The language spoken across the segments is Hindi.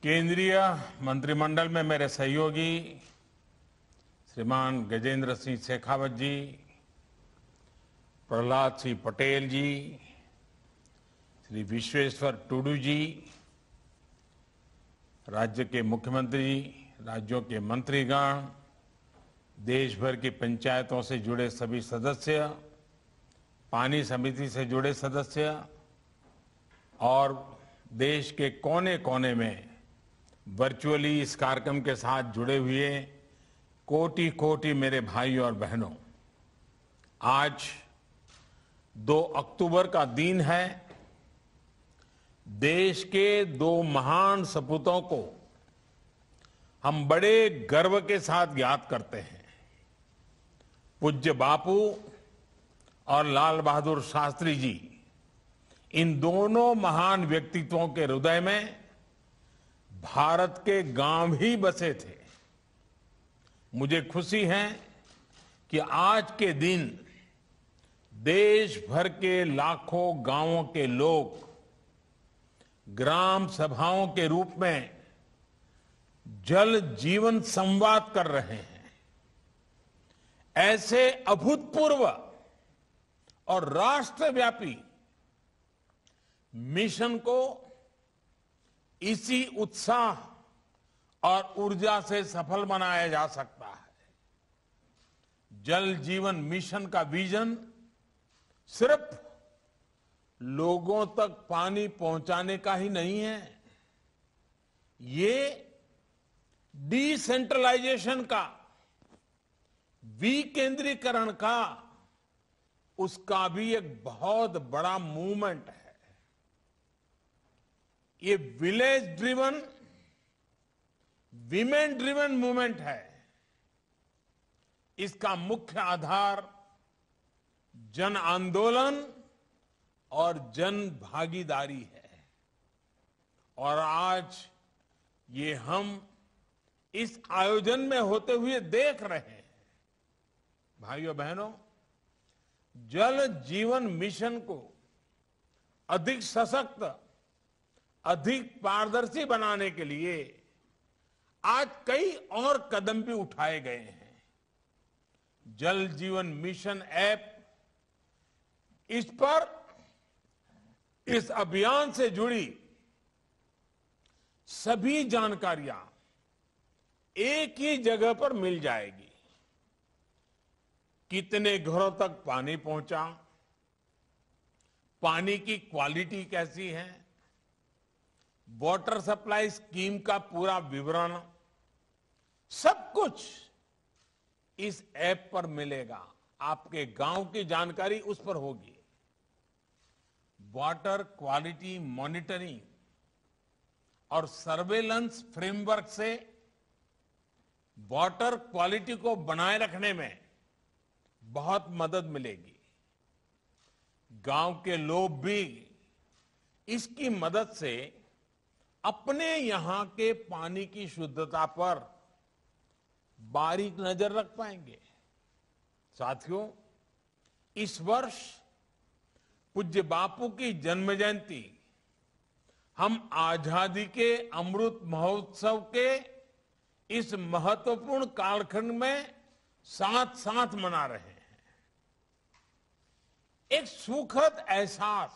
केंद्रीय मंत्रिमंडल में मेरे सहयोगी श्रीमान गजेंद्र सिंह शेखावत जी, प्रहलाद सिंह पटेल जी, श्री विश्वेश्वर टूडू जी, राज्य के मुख्यमंत्री, राज्यों के मंत्रीगण, देश भर की पंचायतों से जुड़े सभी सदस्य, पानी समिति से जुड़े सदस्य और देश के कोने कोने में वर्चुअली इस कार्यक्रम के साथ जुड़े हुए कोटि कोटि मेरे भाई और बहनों, आज 2 अक्टूबर का दिन है। देश के 2 महान सपूतों को हम बड़े गर्व के साथ याद करते हैं। पूज्य बापू और लाल बहादुर शास्त्री जी, इन दोनों महान व्यक्तित्वों के हृदय में भारत के गांव ही बसे थे। मुझे खुशी है कि आज के दिन देश भर के लाखों गांवों के लोग ग्राम सभाओं के रूप में जल जीवन संवाद कर रहे हैं। ऐसे अभूतपूर्व और राष्ट्रव्यापी मिशन को इसी उत्साह और ऊर्जा से सफल बनाया जा सकता है। जल जीवन मिशन का विजन सिर्फ लोगों तक पानी पहुंचाने का ही नहीं है, ये डिसेंट्रलाइजेशन का, विकेंद्रीकरण का, उसका भी एक बहुत बड़ा मूवमेंट है। ये village driven, women driven movement है। इसका मुख्य आधार जन आंदोलन और जन भागीदारी है। और आज ये हम इस आयोजन में होते हुए देख रहे हैं। भाइयों बहनों, जल जीवन मिशन को अधिक सशक्त, अधिक पारदर्शी बनाने के लिए आज कई और कदम भी उठाए गए हैं। जल जीवन मिशन ऐप, इस अभियान से जुड़ी सभी जानकारियां एक ही जगह पर मिल जाएगी। कितने घरों तक पानी पहुंचा, पानी की क्वालिटी कैसी है, वाटर सप्लाई स्कीम का पूरा विवरण, सब कुछ इस ऐप पर मिलेगा। आपके गांव की जानकारी उस पर होगी। वाटर क्वालिटी मॉनिटरिंग और सर्वेलेंस फ्रेमवर्क से वाटर क्वालिटी को बनाए रखने में बहुत मदद मिलेगी। गांव के लोग भी इसकी मदद से अपने यहां के पानी की शुद्धता पर बारीक नजर रख पाएंगे। साथियों, इस वर्ष पूज्य बापू की जन्म जयंती हम आजादी के अमृत महोत्सव के इस महत्वपूर्ण कालखंड में साथ साथ मना रहे हैं। एक सुखद एहसास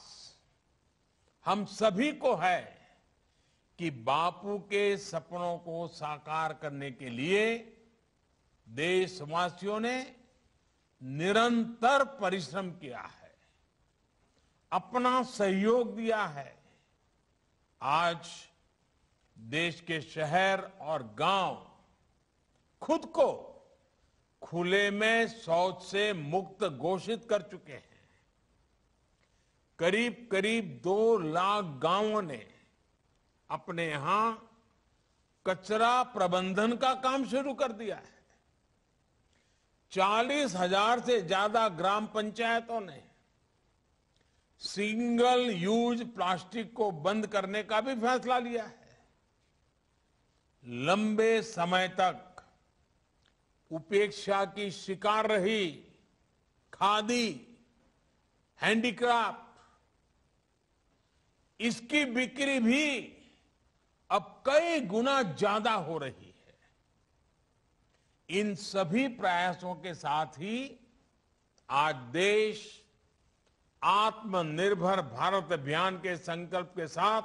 हम सभी को है कि बापू के सपनों को साकार करने के लिए देशवासियों ने निरंतर परिश्रम किया है, अपना सहयोग दिया है। आज देश के शहर और गांव खुद को खुले में शौच से मुक्त घोषित कर चुके हैं। करीब करीब 2 लाख गांवों ने अपने यहां कचरा प्रबंधन का काम शुरू कर दिया है। 40,000 से ज्यादा ग्राम पंचायतों ने सिंगल यूज प्लास्टिक को बंद करने का भी फैसला लिया है। लंबे समय तक उपेक्षा की शिकार रही खादी, हैंडीक्राफ्ट, इसकी बिक्री भी अब कई गुना ज्यादा हो रही है। इन सभी प्रयासों के साथ ही आज देश आत्मनिर्भर भारत अभियान के संकल्प के साथ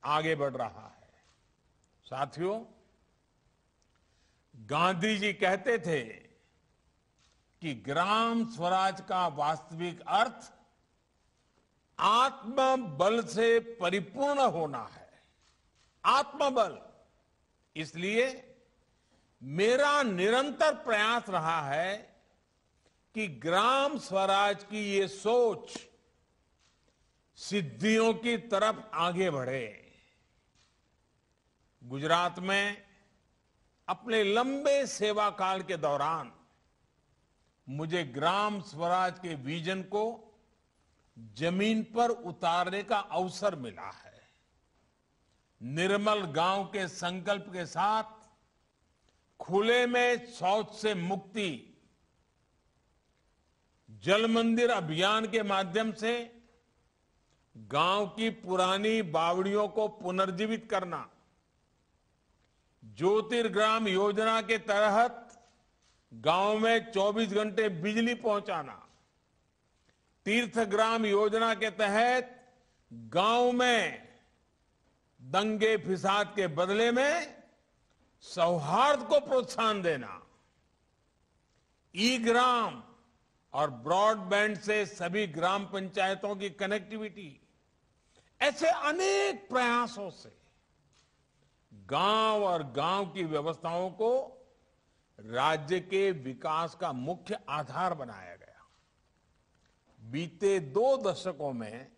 आगे बढ़ रहा है। साथियों, गांधी जी कहते थे कि ग्राम स्वराज का वास्तविक अर्थ आत्मबल से परिपूर्ण होना है। आत्मबल। इसलिए मेरा निरंतर प्रयास रहा है कि ग्राम स्वराज की ये सोच सिद्धियों की तरफ आगे बढ़े। गुजरात में अपने लंबे सेवा काल के दौरान मुझे ग्राम स्वराज के विजन को जमीन पर उतारने का अवसर मिला है। निर्मल गांव के संकल्प के साथ खुले में शौच से मुक्ति, जल मंदिर अभियान के माध्यम से गांव की पुरानी बावड़ियों को पुनर्जीवित करना, ज्योतिर्ग्राम योजना के तहत गांव में 24 घंटे बिजली पहुंचाना, तीर्थग्राम योजना के तहत गांव में दंगे फिसाद के बदले में सौहार्द को प्रोत्साहन देना, ई ग्राम और ब्रॉडबैंड से सभी ग्राम पंचायतों की कनेक्टिविटी, ऐसे अनेक प्रयासों से गांव और गांव की व्यवस्थाओं को राज्य के विकास का मुख्य आधार बनाया गया। बीते 2 दशकों में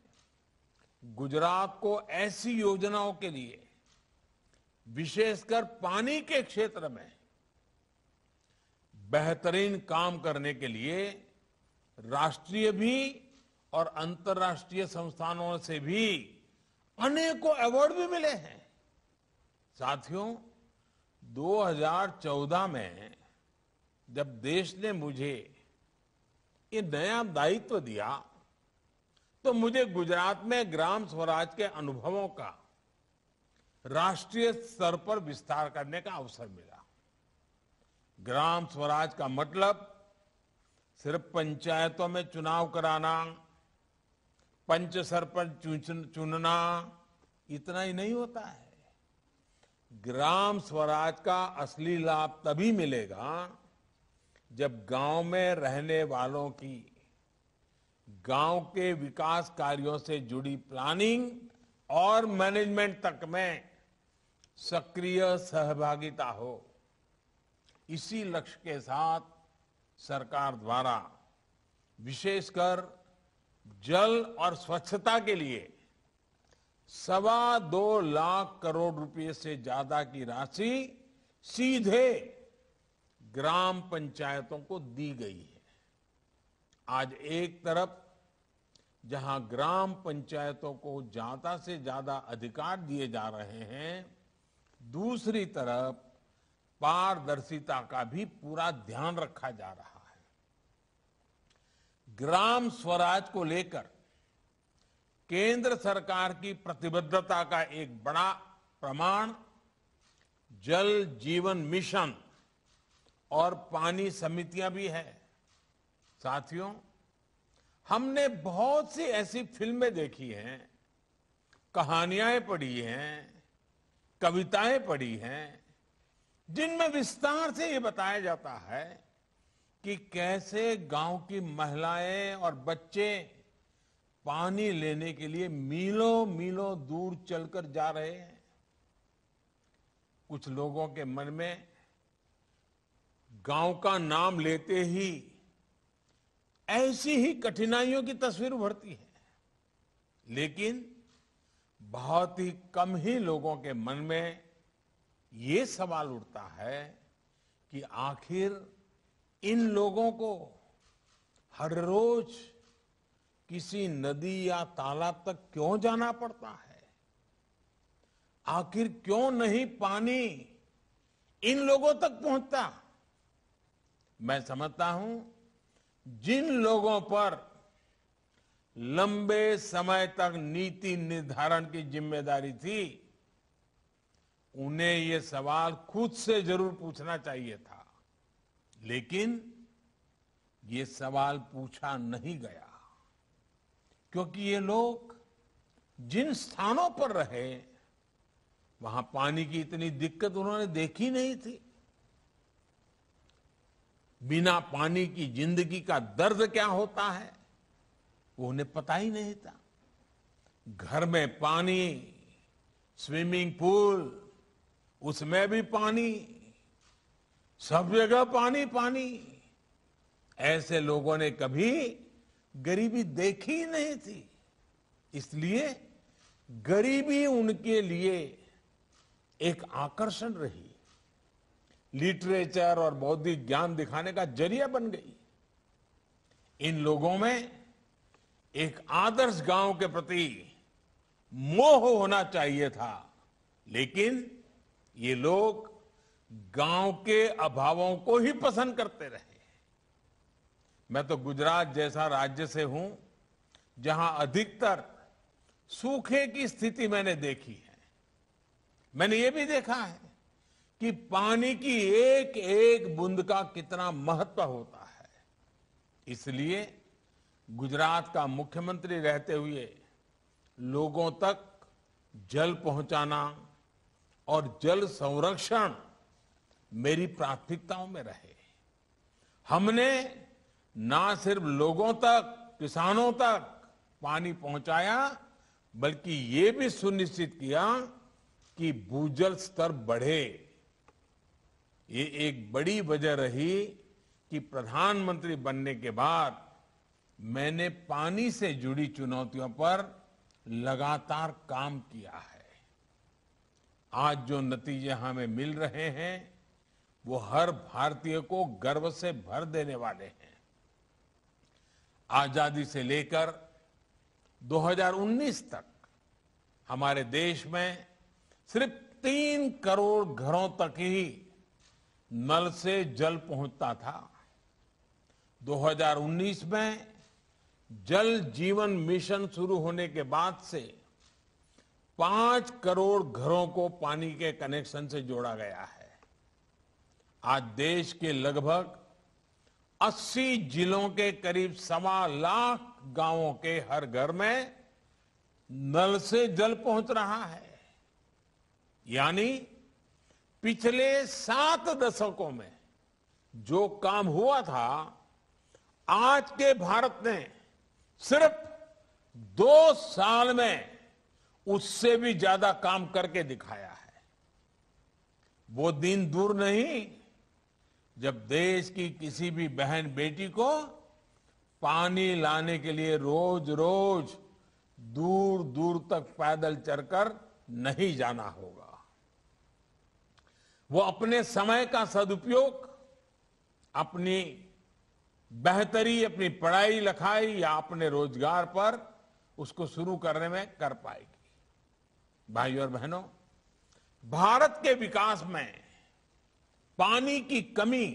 गुजरात को ऐसी योजनाओं के लिए, विशेषकर पानी के क्षेत्र में बेहतरीन काम करने के लिए राष्ट्रीय भी और अंतर्राष्ट्रीय संस्थानों से भी अनेकों अवार्ड भी मिले हैं। साथियों, 2014 में जब देश ने मुझे ये नया दायित्व दिया तो मुझे गुजरात में ग्राम स्वराज के अनुभवों का राष्ट्रीय स्तर पर विस्तार करने का अवसर मिला। ग्राम स्वराज का मतलब सिर्फ पंचायतों में चुनाव कराना, पंच सरपंच चुनना, इतना ही नहीं होता है। ग्राम स्वराज का असली लाभ तभी मिलेगा जब गांव में रहने वालों की गांव के विकास कार्यों से जुड़ी प्लानिंग और मैनेजमेंट तक में सक्रिय सहभागिता हो। इसी लक्ष्य के साथ सरकार द्वारा विशेषकर जल और स्वच्छता के लिए 2.25 लाख करोड़ रुपए से ज्यादा की राशि सीधे ग्राम पंचायतों को दी गई है। आज एक तरफ जहां ग्राम पंचायतों को ज्यादा से ज्यादा अधिकार दिए जा रहे हैं, दूसरी तरफ पारदर्शिता का भी पूरा ध्यान रखा जा रहा है। ग्राम स्वराज को लेकर केंद्र सरकार की प्रतिबद्धता का एक बड़ा प्रमाण जल जीवन मिशन और पानी समितियां भी है। साथियों, हमने बहुत सी ऐसी फिल्में देखी हैं, कहानियां पढ़ी हैं, कविताएं पढ़ी हैं, जिनमें विस्तार से ये बताया जाता है कि कैसे गांव की महिलाएं और बच्चे पानी लेने के लिए मीलों मीलों दूर चलकर जा रहे हैं। कुछ लोगों के मन में गांव का नाम लेते ही ऐसी ही कठिनाइयों की तस्वीर उभरती है, लेकिन बहुत ही कम ही लोगों के मन में ये सवाल उठता है कि आखिर इन लोगों को हर रोज किसी नदी या तालाब तक क्यों जाना पड़ता है? आखिर क्यों नहीं पानी इन लोगों तक पहुंचता? मैं समझता हूं जिन लोगों पर लंबे समय तक नीति निर्धारण की जिम्मेदारी थी, उन्हें ये सवाल खुद से जरूर पूछना चाहिए था, लेकिन ये सवाल पूछा नहीं गया, क्योंकि ये लोग जिन स्थानों पर रहे वहां पानी की इतनी दिक्कत उन्होंने देखी नहीं थी। बिना पानी की जिंदगी का दर्द क्या होता है वो उन्हें पता ही नहीं था। घर में पानी, स्विमिंग पूल, उसमें भी पानी, सब जगह पानी पानी। ऐसे लोगों ने कभी गरीबी देखी ही नहीं थी, इसलिए गरीबी उनके लिए एक आकर्षण रही, लिटरेचर और बौद्धिक ज्ञान दिखाने का जरिया बन गई। इन लोगों में एक आदर्श गांव के प्रति मोह होना चाहिए था, लेकिन ये लोग गांव के अभावों को ही पसंद करते रहे। मैं तो गुजरात जैसा राज्य से हूं जहां अधिकतर सूखे की स्थिति मैंने देखी है। मैंने ये भी देखा है कि पानी की एक एक बूंद का कितना महत्व होता है। इसलिए गुजरात का मुख्यमंत्री रहते हुए लोगों तक जल पहुंचाना और जल संरक्षण मेरी प्राथमिकताओं में रहे। हमने ना सिर्फ लोगों तक, किसानों तक पानी पहुंचाया, बल्कि ये भी सुनिश्चित किया कि भूजल स्तर बढ़े। ये एक बड़ी वजह रही कि प्रधानमंत्री बनने के बाद मैंने पानी से जुड़ी चुनौतियों पर लगातार काम किया है। आज जो नतीजे हमें मिल रहे हैं वो हर भारतीय को गर्व से भर देने वाले हैं। आजादी से लेकर 2019 तक हमारे देश में सिर्फ 3 करोड़ घरों तक ही नल से जल पहुंचता था। 2019 में जल जीवन मिशन शुरू होने के बाद से 5 करोड़ घरों को पानी के कनेक्शन से जोड़ा गया है। आज देश के लगभग 80 जिलों के करीब 1.25 लाख गांवों के हर घर में नल से जल पहुंच रहा है। यानी पिछले 7 दशकों में जो काम हुआ था, आज के भारत ने सिर्फ 2 साल में उससे भी ज्यादा काम करके दिखाया है। वो दिन दूर नहीं जब देश की किसी भी बहन बेटी को पानी लाने के लिए रोज रोज दूर दूर तक पैदल चलकर नहीं जाना होगा। वो अपने समय का सदुपयोग अपनी बेहतरी, अपनी पढ़ाई लिखाई या अपने रोजगार पर उसको शुरू करने में कर पाएगी। भाइयों और बहनों, भारत के विकास में पानी की कमी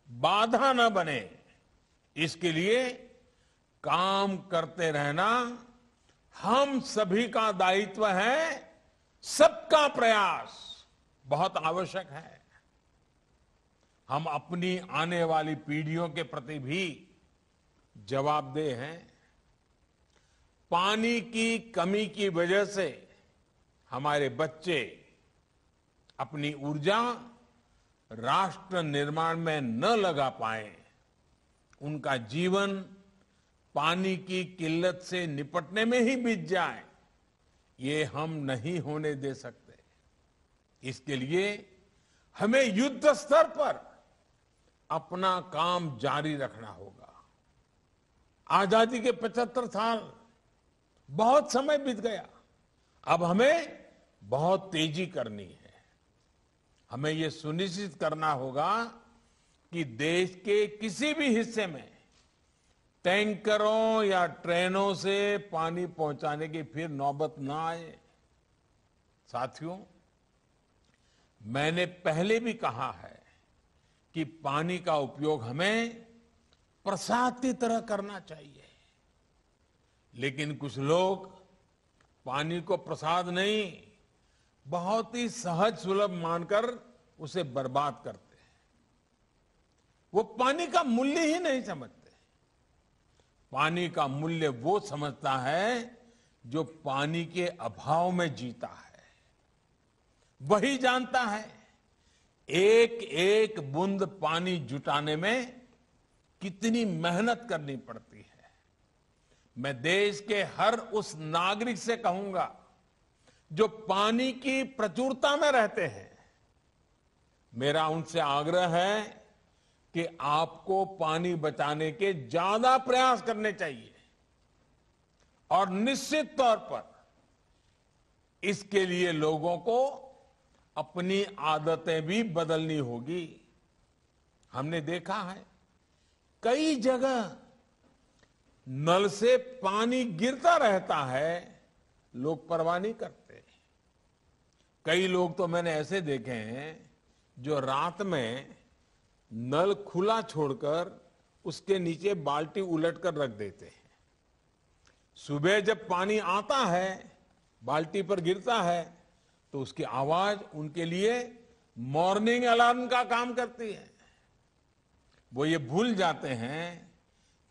बाधा न बने, इसके लिए काम करते रहना हम सभी का दायित्व है। सबका प्रयास बहुत आवश्यक है। हम अपनी आने वाली पीढ़ियों के प्रति भी जवाबदेह हैं। पानी की कमी की वजह से हमारे बच्चे अपनी ऊर्जा राष्ट्र निर्माण में न लगा पाए, उनका जीवन पानी की किल्लत से निपटने में ही बीत जाए, ये हम नहीं होने दे सकते। इसके लिए हमें युद्ध स्तर पर अपना काम जारी रखना होगा। आजादी के 75 साल बहुत समय बीत गया। अब हमें बहुत तेजी करनी है। हमें यह सुनिश्चित करना होगा कि देश के किसी भी हिस्से में टैंकरों या ट्रेनों से पानी पहुंचाने की फिर नौबत ना आए। साथियों, मैंने पहले भी कहा है कि पानी का उपयोग हमें प्रसाद की तरह करना चाहिए, लेकिन कुछ लोग पानी को प्रसाद नहीं बहुत ही सहज सुलभ मानकर उसे बर्बाद करते हैं। वो पानी का मूल्य ही नहीं समझते। पानी का मूल्य वो समझता है जो पानी के अभाव में जीता है। वही जानता है एक एक बूंद पानी जुटाने में कितनी मेहनत करनी पड़ती है। मैं देश के हर उस नागरिक से कहूंगा जो पानी की प्रचुरता में रहते हैं, मेरा उनसे आग्रह है कि आपको पानी बचाने के ज्यादा प्रयास करने चाहिए और निश्चित तौर पर इसके लिए लोगों को अपनी आदतें भी बदलनी होगी। हमने देखा है कई जगह नल से पानी गिरता रहता है, लोग परवाह नहीं करते। कई लोग तो मैंने ऐसे देखे हैं जो रात में नल खुला छोड़कर उसके नीचे बाल्टी उलट कर रख देते हैं। सुबह जब पानी आता है, बाल्टी पर गिरता है, तो उसकी आवाज उनके लिए मॉर्निंग अलार्म का काम करती है। वो ये भूल जाते हैं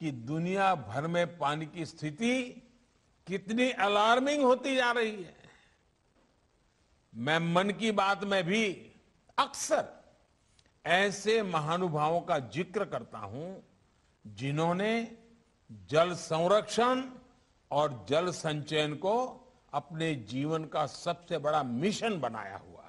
कि दुनिया भर में पानी की स्थिति कितनी अलार्मिंग होती जा रही है। मैं मन की बात में भी अक्सर ऐसे महानुभावों का जिक्र करता हूं जिन्होंने जल संरक्षण और जल संचयन को अपने जीवन का सबसे बड़ा मिशन बनाया हुआ।